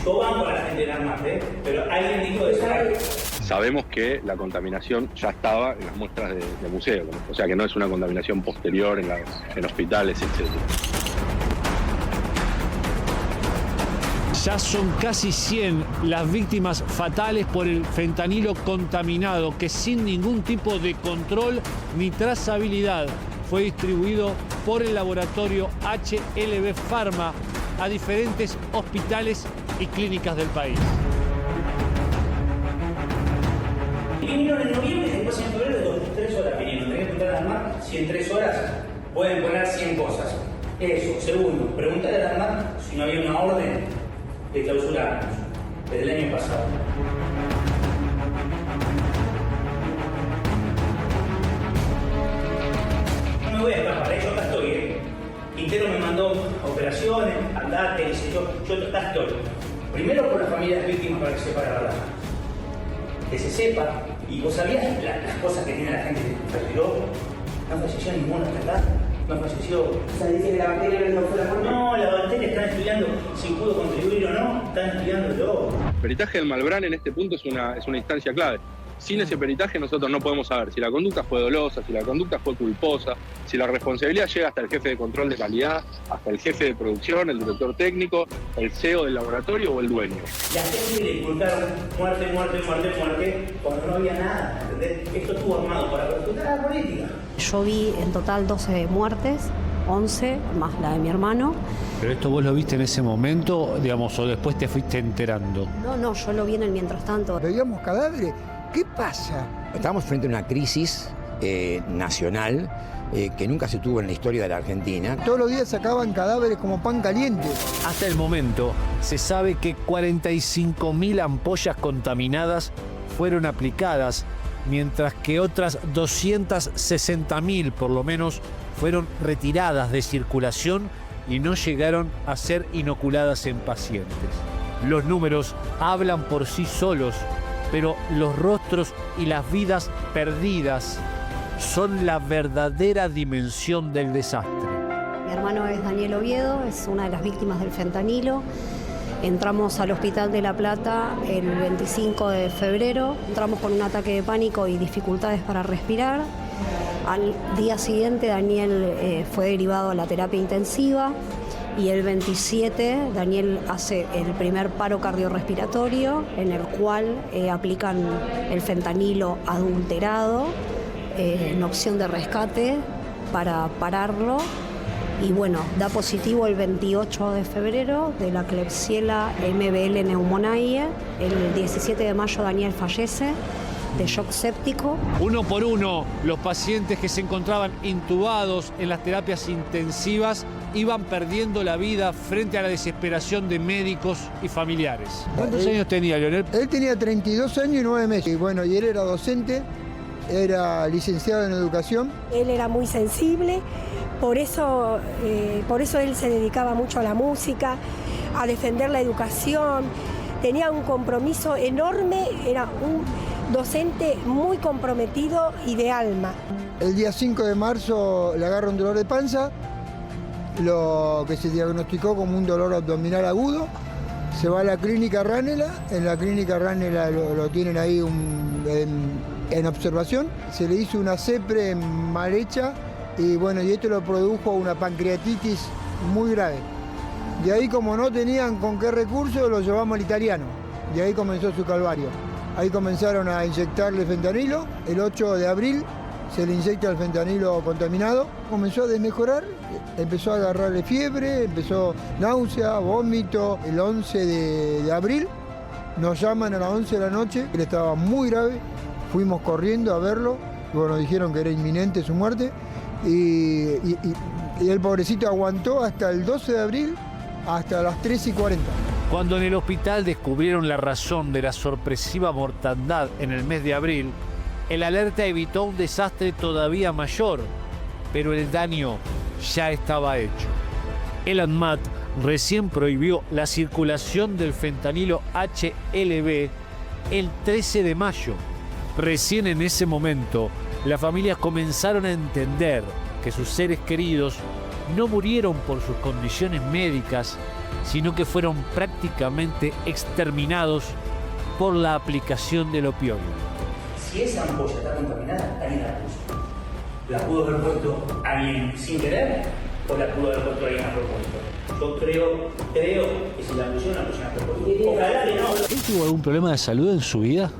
yo banco a la gente de ANMAT, pero alguien dijo eso. Sabemos que la contaminación ya estaba en las muestras de museo, o sea que no es una contaminación posterior en hospitales, etc. Ya son casi 100 las víctimas fatales por el fentanilo contaminado que sin ningún tipo de control ni trazabilidad fue distribuido por el laboratorio HLB Pharma a diferentes hospitales y clínicas del país. Vinieron en noviembre y después en febrero de 3 horas vinieron. Tenés que preguntar a ANMAT si en 3 horas pueden poner 100 cosas. Eso. Segundo, preguntarle a ANMAT si no había una orden de clausurarnos desde el año pasado. No me voy a escapar, yo acá estoy. Quintero me mandó operaciones, andate, dice yo acá estoy. Primero por las familias víctimas para que sepa la verdad. Que se sepa, y vos sabías las cosas que tiene la gente que falleció. No falleció ninguno hasta acá. No falleció. O sea, dice que la bacteria no fue la muerte. No, la bacteria están estudiando si pudo contribuir o no, están estudiándolo. El peritaje del Malbrán en este punto es una instancia clave. Sin ese peritaje nosotros no podemos saber si la conducta fue dolosa, si la conducta fue culposa, si la responsabilidad llega hasta el jefe de control de calidad, hasta el jefe de producción, el director técnico, el CEO del laboratorio o el dueño. La gente le inculcaron muerte, cuando no había nada, ¿entendés? Esto estuvo armado para perjudicar a la política. Yo vi en total 12 muertes, 11 más la de mi hermano. ¿Pero esto vos lo viste en ese momento, digamos, o después te fuiste enterando? No, yo lo vi en el mientras tanto. Veíamos cadáveres. ¿Qué pasa? Estamos frente a una crisis nacional que nunca se tuvo en la historia de la Argentina. Todos los días sacaban cadáveres como pan caliente. Hasta el momento se sabe que 45.000 ampollas contaminadas fueron aplicadas, mientras que otras 260.000 por lo menos fueron retiradas de circulación y no llegaron a ser inoculadas en pacientes. Los números hablan por sí solos, pero los rostros y las vidas perdidas son la verdadera dimensión del desastre. Mi hermano es Daniel Oviedo, es una de las víctimas del fentanilo. Entramos al Hospital de La Plata el 25 de febrero, entramos con un ataque de pánico y dificultades para respirar. Al día siguiente Daniel fue derivado a la terapia intensiva y el 27 Daniel hace el primer paro cardiorrespiratorio en el cual aplican el fentanilo adulterado en opción de rescate para pararlo. Y bueno, da positivo el 28 de febrero de la Klebsiella MBL pneumoniae. El 17 de mayo Daniel fallece de shock séptico. Uno por uno, los pacientes que se encontraban intubados en las terapias intensivas iban perdiendo la vida frente a la desesperación de médicos y familiares. ¿Cuántos años tenía, Leonel? Él tenía 32 años y 9 meses. Y bueno, y él era docente, era licenciado en educación. Él era muy sensible. Por eso él se dedicaba mucho a la música, a defender la educación, tenía un compromiso enorme, era un docente muy comprometido y de alma. El día 5 de marzo le agarra un dolor de panza, lo que se diagnosticó como un dolor abdominal agudo. Se va a la clínica Ranela, en la clínica Ranela lo tienen ahí en observación. Se le hizo una CEPRE mal hecha. Y bueno, y esto lo produjo una pancreatitis muy grave. De ahí, como no tenían con qué recursos, lo llevamos al italiano. Y ahí comenzó su calvario. Ahí comenzaron a inyectarle fentanilo. El 8 de abril se le inyecta el fentanilo contaminado. Comenzó a desmejorar, empezó a agarrarle fiebre, empezó náusea, vómito. El 11 de abril nos llaman a las 11 de la noche. Él estaba muy grave. Fuimos corriendo a verlo. Luego nos dijeron que era inminente su muerte. Y el pobrecito aguantó hasta el 12 de abril, hasta las 3:40. Cuando en el hospital descubrieron la razón de la sorpresiva mortandad en el mes de abril, el alerta evitó un desastre todavía mayor, pero el daño ya estaba hecho. El ANMAT recién prohibió la circulación del fentanilo HLB el 13 de mayo. Recién en ese momento, las familias comenzaron a entender que sus seres queridos no murieron por sus condiciones médicas, sino que fueron prácticamente exterminados por la aplicación del opioide. Si esa ampolla está contaminada, alguien la puso. ¿La pudo haber puesto alguien sin querer o la pudo haber puesto alguien a propósito? Yo creo que si la pusieron a propósito. Ojalá que no. ¿Él tuvo algún problema de salud en su vida?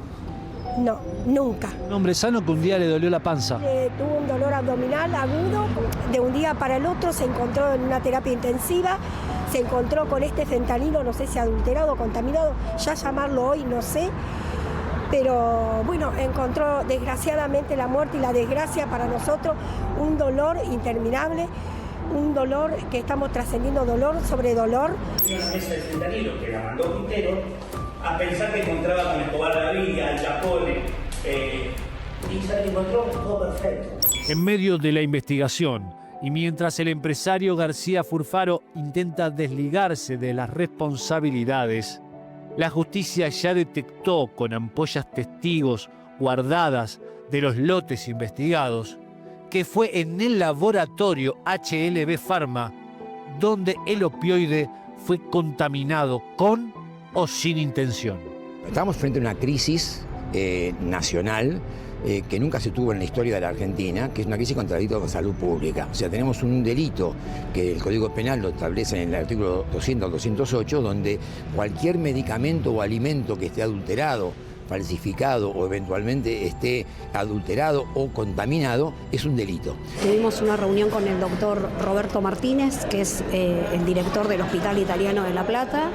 No, nunca. Un hombre sano que un día le dolió la panza. Tuvo un dolor abdominal agudo, de un día para el otro se encontró en una terapia intensiva, se encontró con este fentanilo, no sé si adulterado o contaminado, ya llamarlo hoy no sé, pero bueno, encontró desgraciadamente la muerte y la desgracia para nosotros, un dolor interminable, un dolor que estamos trascendiendo dolor sobre dolor. Una mesa de fentanilo que la mandó Quintero a pensar que encontraba con Escobar Gaviria, Al Capone, y se encontró todo perfecto. En medio de la investigación, y mientras el empresario García Furfaro intenta desligarse de las responsabilidades, la justicia ya detectó con ampollas testigos guardadas de los lotes investigados que fue en el laboratorio HLB Pharma donde el opioide fue contaminado con o sin intención. Estamos frente a una crisis nacional que nunca se tuvo en la historia de la Argentina, que es una crisis contra el delito de salud pública. O sea, tenemos un delito que el Código Penal lo establece en el artículo 200 al 208, donde cualquier medicamento o alimento que esté adulterado, falsificado o eventualmente esté adulterado o contaminado es un delito. Tuvimos una reunión con el doctor Roberto Martínez, que es el director del Hospital Italiano de La Plata,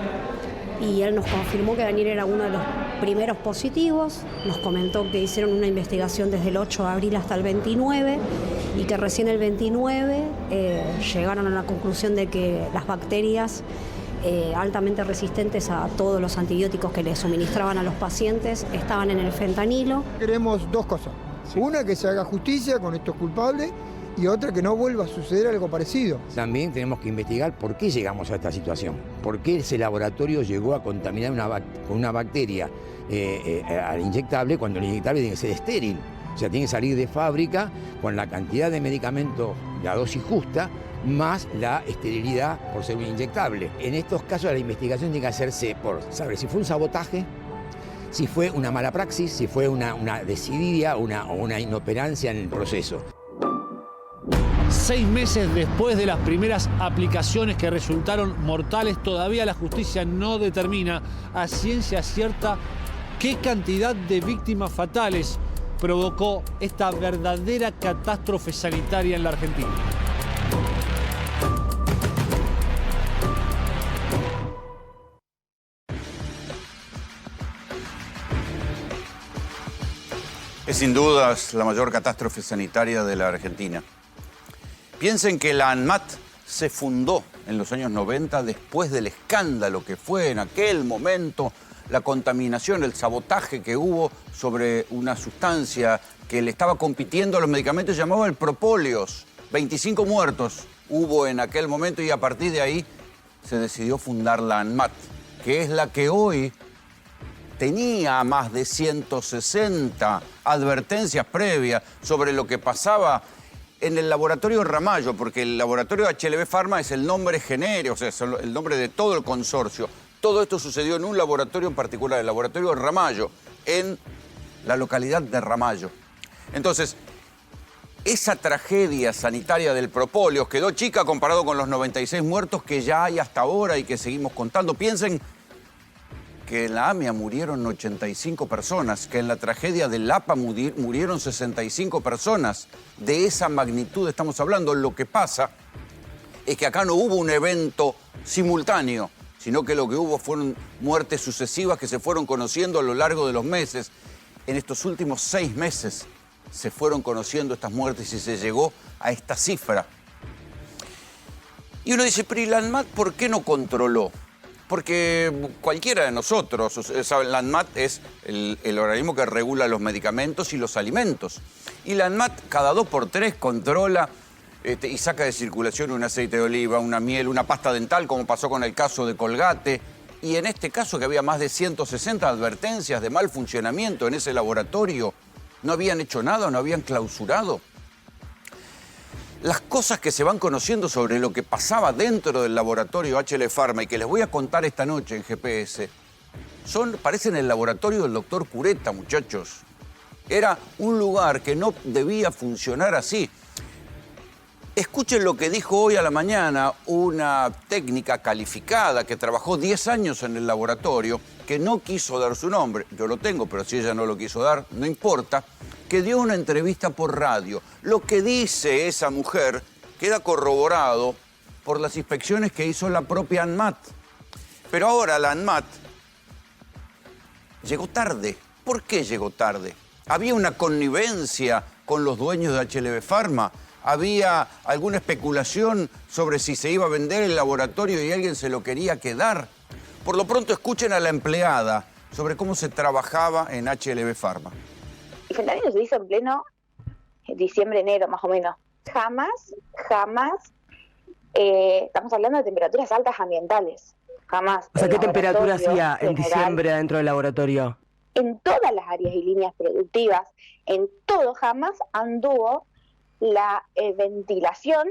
y él nos confirmó que Daniel era uno de los primeros positivos, nos comentó que hicieron una investigación desde el 8 de abril hasta el 29 y que recién el 29 llegaron a la conclusión de que las bacterias altamente resistentes a todos los antibióticos que le suministraban a los pacientes estaban en el fentanilo. Queremos dos cosas. Una, que se haga justicia con estos culpables, y otra, que no vuelva a suceder algo parecido. También tenemos que investigar por qué llegamos a esta situación, por qué ese laboratorio llegó a contaminar con una bacteria al inyectable, cuando el inyectable tiene que ser estéril. O sea, tiene que salir de fábrica con la cantidad de medicamento, la dosis justa, más la esterilidad por ser un inyectable. En estos casos la investigación tiene que hacerse por saber si fue un sabotaje, si fue una mala praxis, si fue una desidia o una inoperancia en el proceso. 6 meses después de las primeras aplicaciones que resultaron mortales, todavía la justicia no determina a ciencia cierta qué cantidad de víctimas fatales provocó esta verdadera catástrofe sanitaria en la Argentina. Es sin dudas la mayor catástrofe sanitaria de la Argentina. Piensen que la ANMAT se fundó en los años 90 después del escándalo que fue en aquel momento la contaminación, el sabotaje que hubo sobre una sustancia que le estaba compitiendo a los medicamentos llamado el propóleos. 25 muertos hubo en aquel momento y a partir de ahí se decidió fundar la ANMAT, que es la que hoy tenía más de 160 advertencias previas sobre lo que pasaba en el laboratorio Ramallo, porque el laboratorio HLB Pharma es el nombre genérico, o sea, es el nombre de todo el consorcio. Todo esto sucedió en un laboratorio en particular, el laboratorio Ramallo, en la localidad de Ramallo. Entonces, esa tragedia sanitaria del propóleo quedó chica comparado con los 96 muertos que ya hay hasta ahora y que seguimos contando. Piensen que en la AMIA murieron 85 personas, que en la tragedia del APA murieron 65 personas. De esa magnitud estamos hablando. Lo que pasa es que acá no hubo un evento simultáneo, sino que lo que hubo fueron muertes sucesivas que se fueron conociendo a lo largo de los meses. En estos últimos 6 meses se fueron conociendo estas muertes y se llegó a esta cifra. Y uno dice, pero ¿y la ANMAT por qué no controló? Porque cualquiera de nosotros, ¿saben? La ANMAT es el organismo que regula los medicamentos y los alimentos. Y la ANMAT cada 2 por 3 controla y saca de circulación un aceite de oliva, una miel, una pasta dental, como pasó con el caso de Colgate. Y en este caso, que había más de 160 advertencias de mal funcionamiento en ese laboratorio, no habían hecho nada, no habían clausurado. las cosas que se van conociendo sobre lo que pasaba dentro del laboratorio HL Pharma y que les voy a contar esta noche en GPS, parecen el laboratorio del doctor Cureta, muchachos. Era un lugar que no debía funcionar así. Escuchen lo que dijo hoy a la mañana una técnica calificada que trabajó 10 años en el laboratorio, que no quiso dar su nombre, yo lo tengo, pero si ella no lo quiso dar, no importa, que dio una entrevista por radio. Lo que dice esa mujer queda corroborado por las inspecciones que hizo la propia ANMAT. Pero ahora la ANMAT llegó tarde. ¿Por qué llegó tarde? ¿Había una connivencia con los dueños de HLB Pharma? ¿Había alguna especulación sobre si se iba a vender el laboratorio y alguien se lo quería quedar? Por lo pronto escuchen a la empleada sobre cómo se trabajaba en HLB Pharma. El fentanilo se hizo en pleno diciembre, enero, más o menos. Jamás, estamos hablando de temperaturas altas ambientales. Jamás. O sea, ¿qué temperatura hacía en diciembre adentro del laboratorio? En todas las áreas y líneas productivas, en todo, jamás anduvo la ventilación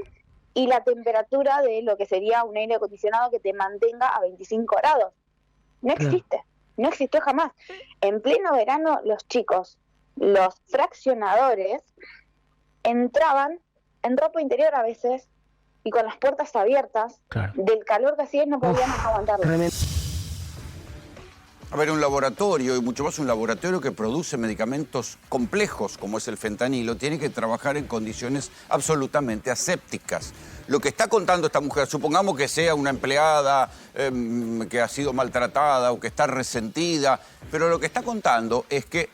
y la temperatura de lo que sería un aire acondicionado que te mantenga a 25 grados. No existe, no existió jamás. En pleno verano, los chicos, los fraccionadores, entraban en ropa interior a veces y con las puertas abiertas. Del calor que hacía no podíamos aguantarlo. A ver, un laboratorio, y mucho más un laboratorio que produce medicamentos complejos, como es el fentanilo, tiene que trabajar en condiciones absolutamente asépticas. Lo que está contando esta mujer, supongamos que sea una empleada que ha sido maltratada o que está resentida, pero lo que está contando es que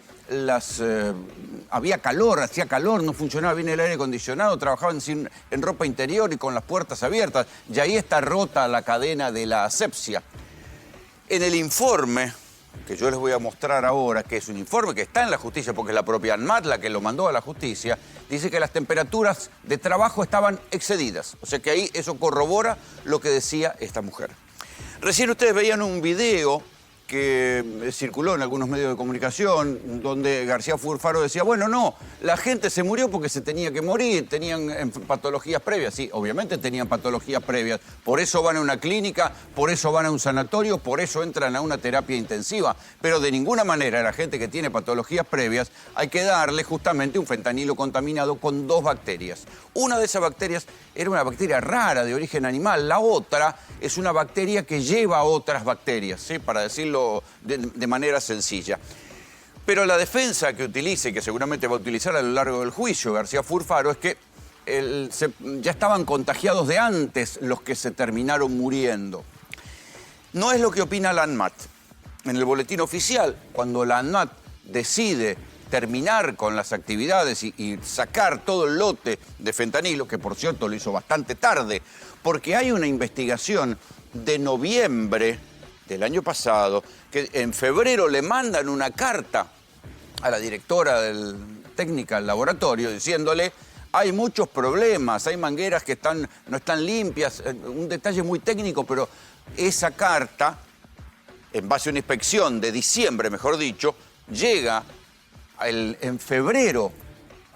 había calor, hacía calor, no funcionaba bien el aire acondicionado, trabajaban en ropa interior y con las puertas abiertas, y ahí está rota la cadena de la asepsia. En el informe que yo les voy a mostrar ahora, que es un informe que está en la justicia, porque es la propia ANMAT la que lo mandó a la justicia, dice que las temperaturas de trabajo estaban excedidas. O sea que ahí eso corrobora lo que decía esta mujer. Recién ustedes veían un video que circuló en algunos medios de comunicación, donde García Furfaro decía, bueno, no, la gente se murió porque se tenía que morir, tenían patologías previas. Sí, obviamente tenían patologías previas, por eso van a una clínica, por eso van a un sanatorio, por eso entran a una terapia intensiva, pero de ninguna manera a la gente que tiene patologías previas hay que darle justamente un fentanilo contaminado con 2 bacterias. Una de esas bacterias era una bacteria rara de origen animal, la otra es una bacteria que lleva a otras bacterias, ¿sí? Para decirlo de manera sencilla. Pero la defensa que utilice, que seguramente va a utilizar a lo largo del juicio García Furfaro, es que ya estaban contagiados de antes los que se terminaron muriendo. No es lo que opina la ANMAT. En el boletín oficial, cuando la ANMAT decide terminar con las actividades y sacar todo el lote de fentanilo, que por cierto lo hizo bastante tarde, porque hay una investigación de noviembre del año pasado, que en febrero le mandan una carta a la directora técnica del laboratorio diciéndole hay muchos problemas, hay mangueras que no están limpias, un detalle muy técnico, pero esa carta, en base a una inspección de diciembre, mejor dicho, llega en febrero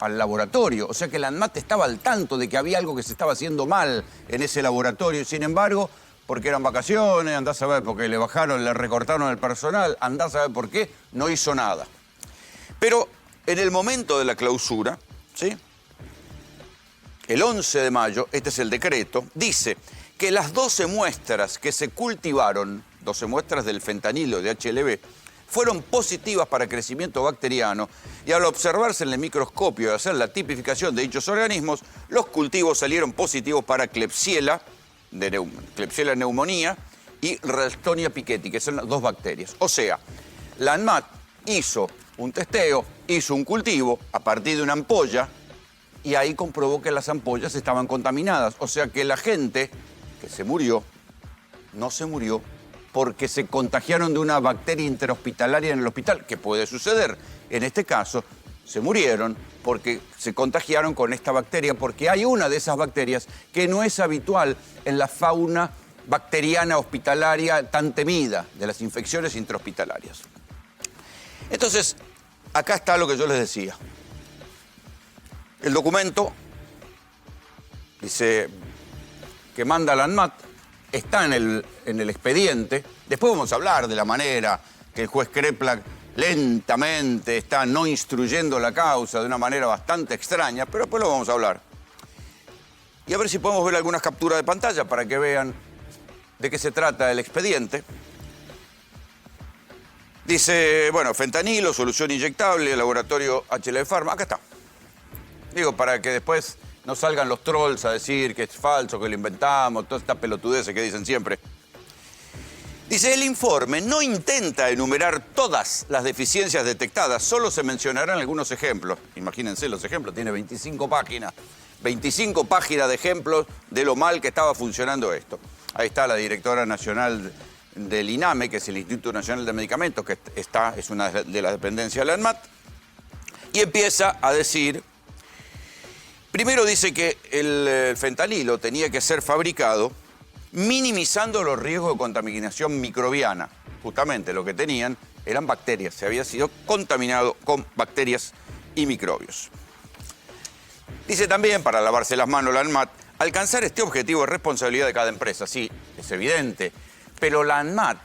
al laboratorio. O sea que la ANMAT estaba al tanto de que había algo que se estaba haciendo mal en ese laboratorio. Sin embargo, porque eran vacaciones, andá a saber, porque le recortaron el personal, andá a saber por qué, no hizo nada. Pero en el momento de la clausura, ¿sí? El 11 de mayo, este es el decreto, dice que las 12 muestras que se cultivaron, 12 muestras del fentanilo de HLB, fueron positivas para crecimiento bacteriano y al observarse en el microscopio y hacer la tipificación de dichos organismos, los cultivos salieron positivos para Klebsiella pneumoniae y Ralstonia piqueti, que son las 2 bacterias. O sea, la ANMAT hizo un testeo, hizo un cultivo a partir de una ampolla y ahí comprobó que las ampollas estaban contaminadas. O sea que la gente que se murió, no se murió porque se contagiaron de una bacteria interhospitalaria en el hospital, que puede suceder. En este caso, se murieron porque se contagiaron con esta bacteria, porque hay una de esas bacterias que no es habitual en la fauna bacteriana hospitalaria tan temida, de las infecciones intrahospitalarias. Entonces, acá está lo que yo les decía. El documento dice, que manda la ANMAT, está en el expediente. Después vamos a hablar de la manera que el juez Kreplak lentamente está no instruyendo la causa de una manera bastante extraña, pero después lo vamos a hablar. Y a ver si podemos ver algunas capturas de pantalla para que vean de qué se trata el expediente. Dice, bueno, fentanilo, solución inyectable, laboratorio HLB Pharma. Acá está. Digo, para que después no salgan los trolls a decir que es falso, que lo inventamos, toda esta pelotudez que dicen siempre. Dice, el informe no intenta enumerar todas las deficiencias detectadas, solo se mencionarán algunos ejemplos. Imagínense los ejemplos, tiene 25 páginas. 25 páginas de ejemplos de lo mal que estaba funcionando esto. Ahí está la directora nacional del INAME, que es el Instituto Nacional de Medicamentos, que es una de las dependencias de la ANMAT, y empieza a decir, primero dice que el fentanilo tenía que ser fabricado minimizando los riesgos de contaminación microbiana. Justamente lo que tenían eran bacterias, se había sido contaminado con bacterias y microbios. Dice también, para lavarse las manos la ANMAT, alcanzar este objetivo es responsabilidad de cada empresa. Sí, es evidente, pero la ANMAT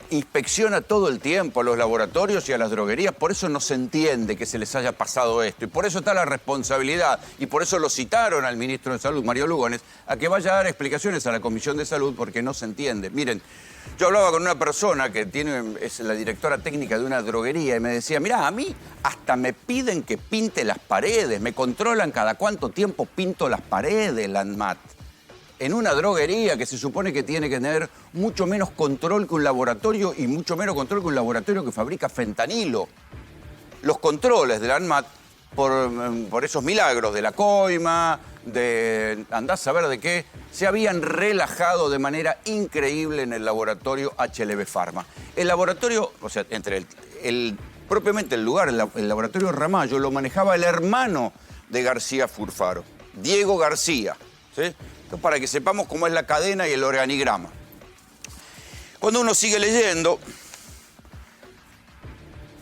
inspecciona todo el tiempo a los laboratorios y a las droguerías, por eso no se entiende que se les haya pasado esto, y por eso está la responsabilidad, y por eso lo citaron al ministro de Salud, Mario Lugones, a que vaya a dar explicaciones a la Comisión de Salud, porque no se entiende. Miren, yo hablaba con una persona que es la directora técnica de una droguería y me decía, mirá, a mí hasta me piden que pinte las paredes, me controlan cada cuánto tiempo pinto las paredes, la ANMAT. En una droguería que se supone que tiene que tener mucho menos control que un laboratorio y mucho menos control que un laboratorio que fabrica fentanilo. Los controles de la ANMAT, por esos milagros de la coima, de andás a saber de qué, se habían relajado de manera increíble en el laboratorio HLB Pharma. El laboratorio, o sea, propiamente el lugar, el laboratorio Ramallo, lo manejaba el hermano de García Furfaro, Diego García, ¿sí? Entonces, para que sepamos cómo es la cadena y el organigrama. Cuando uno sigue leyendo,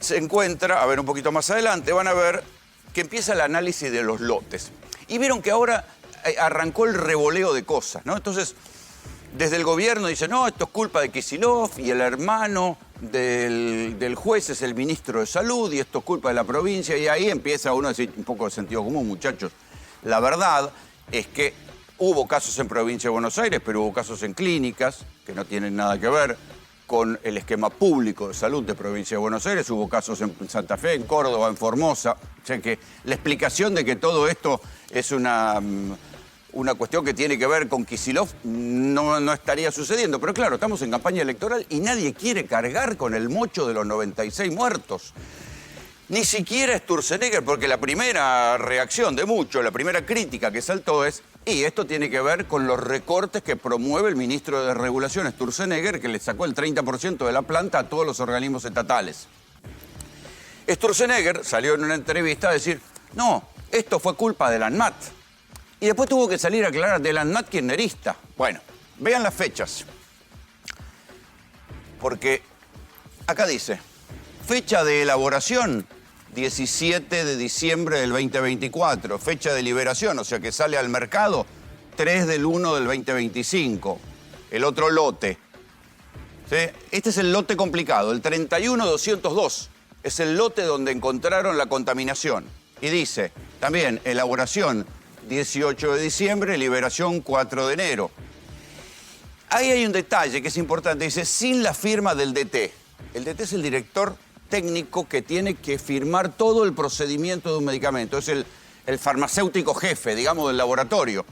se encuentra, a ver un poquito más adelante, van a ver que empieza el análisis de los lotes. Y vieron que ahora arrancó el revoleo de cosas, ¿no? Entonces, desde el gobierno dice, no, esto es culpa de Kicillof y el hermano del juez es el ministro de Salud y esto es culpa de la provincia. Y ahí empieza uno a decir un poco de sentido común, muchachos. La verdad es que hubo casos en provincia de Buenos Aires, pero hubo casos en clínicas que no tienen nada que ver con el esquema público de salud de provincia de Buenos Aires. Hubo casos en Santa Fe, en Córdoba, en Formosa. O sea que la explicación de que todo esto es una cuestión que tiene que ver con Kicillof no estaría sucediendo. Pero claro, estamos en campaña electoral y nadie quiere cargar con el mocho de los 96 muertos. Ni siquiera Sturzenegger, porque la primera reacción de muchos, la primera crítica que saltó es, y esto tiene que ver con los recortes que promueve el ministro de Regulación, Sturzenegger, que le sacó el 30% de la planta a todos los organismos estatales. Sturzenegger salió en una entrevista a decir, no, esto fue culpa de la ANMAT. Y después tuvo que salir a aclarar de la ANMAT kirchnerista. Bueno, vean las fechas. Porque acá dice, fecha de elaboración, 17 de diciembre del 2024. Fecha de liberación, o sea que sale al mercado, 3 del 1 del 2025. El otro lote. ¿Sí? Este es el lote complicado, el 31202. Es el lote donde encontraron la contaminación. Y dice, también, elaboración 18 de diciembre, liberación 4 de enero. Ahí hay un detalle que es importante, dice, sin la firma del DT. El DT es el director técnico que tiene que firmar todo el procedimiento de un medicamento. Es el farmacéutico jefe, digamos, del laboratorio.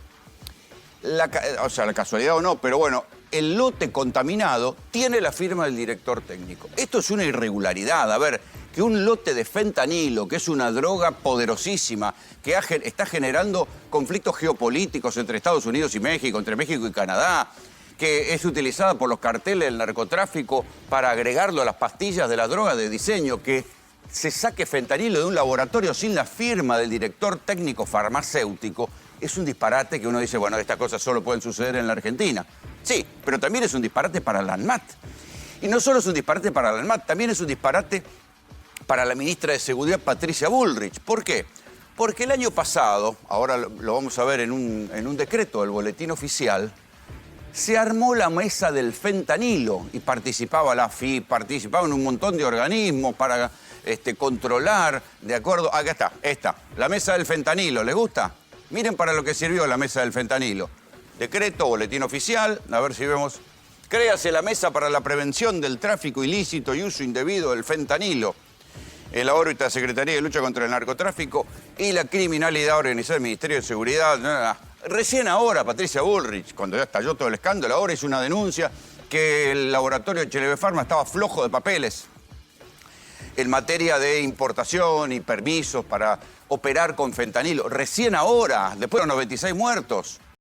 O sea, la casualidad o no, pero bueno, el lote contaminado tiene la firma del director técnico. Esto es una irregularidad. A ver, que un lote de fentanilo, que es una droga poderosísima, que está generando conflictos geopolíticos entre Estados Unidos y México, entre México y Canadá, que es utilizada por los carteles del narcotráfico para agregarlo a las pastillas de la droga de diseño, que se saque fentanilo de un laboratorio sin la firma del director técnico farmacéutico, es un disparate que uno dice, bueno, estas cosas solo pueden suceder en la Argentina. Sí, pero también es un disparate para la ANMAT. Y no solo es un disparate para la ANMAT, también es un disparate para la ministra de Seguridad, Patricia Bullrich. ¿Por qué? Porque el año pasado, ahora lo vamos a ver en un decreto del Boletín Oficial, se armó la mesa del fentanilo y participaba la AFIP, participaban un montón de organismos para controlar, de acuerdo, acá está, esta, la mesa del fentanilo, ¿les gusta? Miren para lo que sirvió la mesa del fentanilo. Decreto, Boletín Oficial, a ver si vemos. Créase la mesa para la prevención del tráfico ilícito y uso indebido del fentanilo. En la órbita Secretaría de Lucha contra el Narcotráfico y la Criminalidad Organizada del Ministerio de Seguridad. Recién ahora, Patricia Bullrich, cuando ya estalló todo el escándalo, ahora hizo una denuncia que el laboratorio de Cheleve Pharma estaba flojo de papeles en materia de importación y permisos para operar con fentanilo. Recién ahora, después de los 96 muertos.